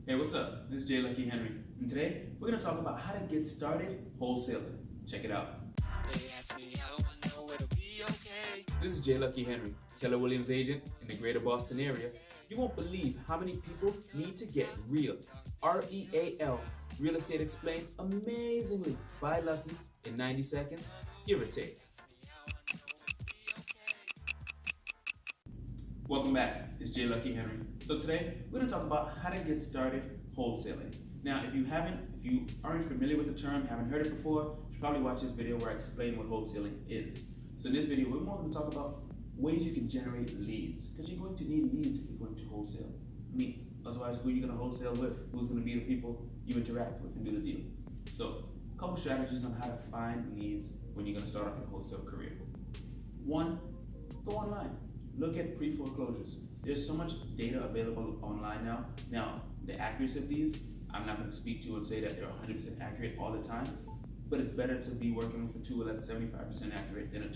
Hey, what's up? This is J. Lucky Henry, and today we're going to talk about how to get started wholesaling. Check it out. This is J. Lucky Henry, Keller Williams agent in the greater Boston area. You won't believe how many people need to get real, R-E-A-L, real estate explained amazingly by Lucky in 90 seconds, give or take. Welcome back, it's J. Lucky Henry. So today, we're gonna talk about how to get started wholesaling. Now, if you aren't familiar with the term, haven't heard it before, you should probably watch this video where I explain what wholesaling is. So in this video, we're more gonna talk about ways you can generate leads, because you're going to need leads if you're going to wholesale. Otherwise, who are you gonna wholesale with? Who's gonna be the people you interact with and do the deal? So, a couple strategies on how to find leads when you're gonna start off your wholesale career. One, go online. Look at pre-foreclosures. There's so much data available online now. Now, the accuracy of these, I'm not going to speak to and say that they're 100% accurate all the time, but it's better to be working with a tool that's 75% accurate than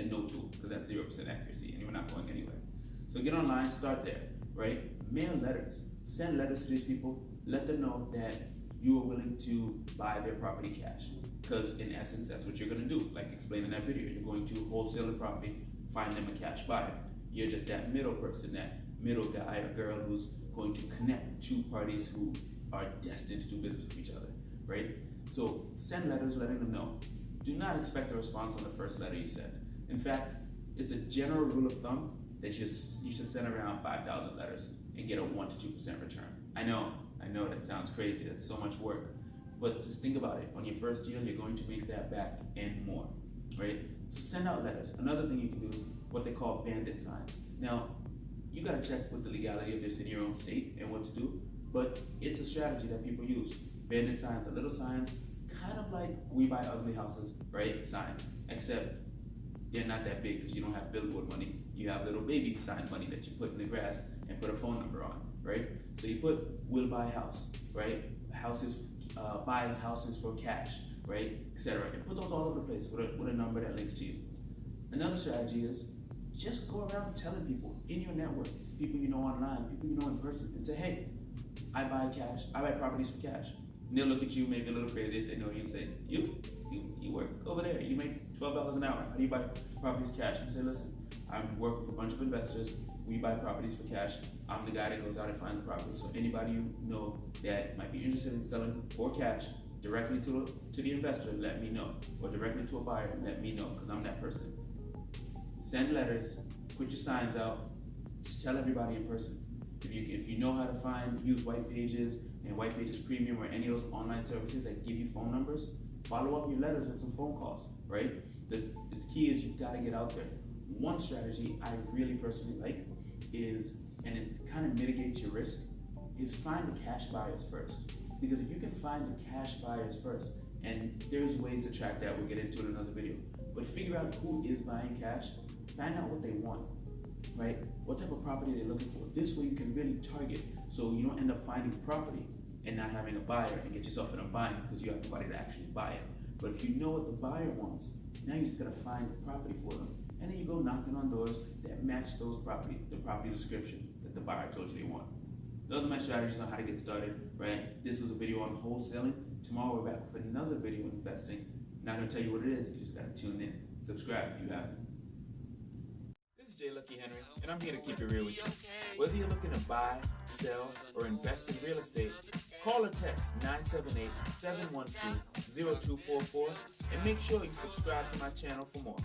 no tool, because that's 0% accuracy and you're not going anywhere. So get online, start there, right? Mail letters. Send letters to these people. Let them know that you are willing to buy their property cash, because in essence, that's what you're going to do. Like explained in that video, you're going to wholesale the property, find them a cash buyer. You're just that middle person, that middle guy or girl who's going to connect two parties who are destined to do business with each other, right? So send letters letting them know. Do not expect a response on the first letter you send. In fact, it's a general rule of thumb that you should send around 5,000 letters and get a 1 to 2% return. I know that sounds crazy, that's so much work, but just think about it. On your first deal, you're going to make that back and more, right? So send out letters. Another thing you can do is what they call bandit signs. Now, you gotta check with the legality of this in your own state and what to do, but it's a strategy that people use. Bandit signs are little signs, kind of like we buy ugly houses, right? Signs, except they're not that big because you don't have billboard money. You have little baby sign money that you put in the grass and put a phone number on, right? So you put, will buy house, right? Houses, buys houses for cash, right? Etc. And put those all over the place with a number that links to you. Another strategy is just go around telling people in your network, people you know online, people you know in person, and say, hey, I buy properties for cash. And they'll look at you, maybe a little crazy if they know you, and say, you work over there, you make $12 an hour, how do you buy properties cash? And say, listen, I work with a bunch of investors, we buy properties for cash, I'm the guy that goes out and finds the property. So anybody you know that might be interested in selling for cash, directly to the investor, let me know, or directly to a buyer, let me know, because I'm that person. Send letters, put your signs out, just tell everybody in person. If you know how to use White Pages and White Pages Premium or any of those online services that give you phone numbers, follow up your letters with some phone calls, right? The key is you've got to get out there. One strategy I really personally like is, and it kind of mitigates your risk, is find the cash buyers first. Because if you can find the cash buyers first, and there's ways to track that, we'll get into it in another video, but figure out who is buying cash, find out what they want, right? What type of property they're looking for. This way you can really target, so you don't end up finding property and not having a buyer and get yourself in a bind because you have nobody to actually buy it. But if you know what the buyer wants, now you just gotta find the property for them. And then you go knocking on doors that match the property description that the buyer told you they want. Those are my strategies on how to get started, right? This was a video on wholesaling. Tomorrow we're back with another video on investing. I'm not gonna tell you what it is, you just gotta tune in. Subscribe if you haven't. This is J. Lucky Henry, and I'm here to keep it real with you. Whether you're looking to buy, sell, or invest in real estate, call or text 978-712-0244 and make sure you subscribe to my channel for more.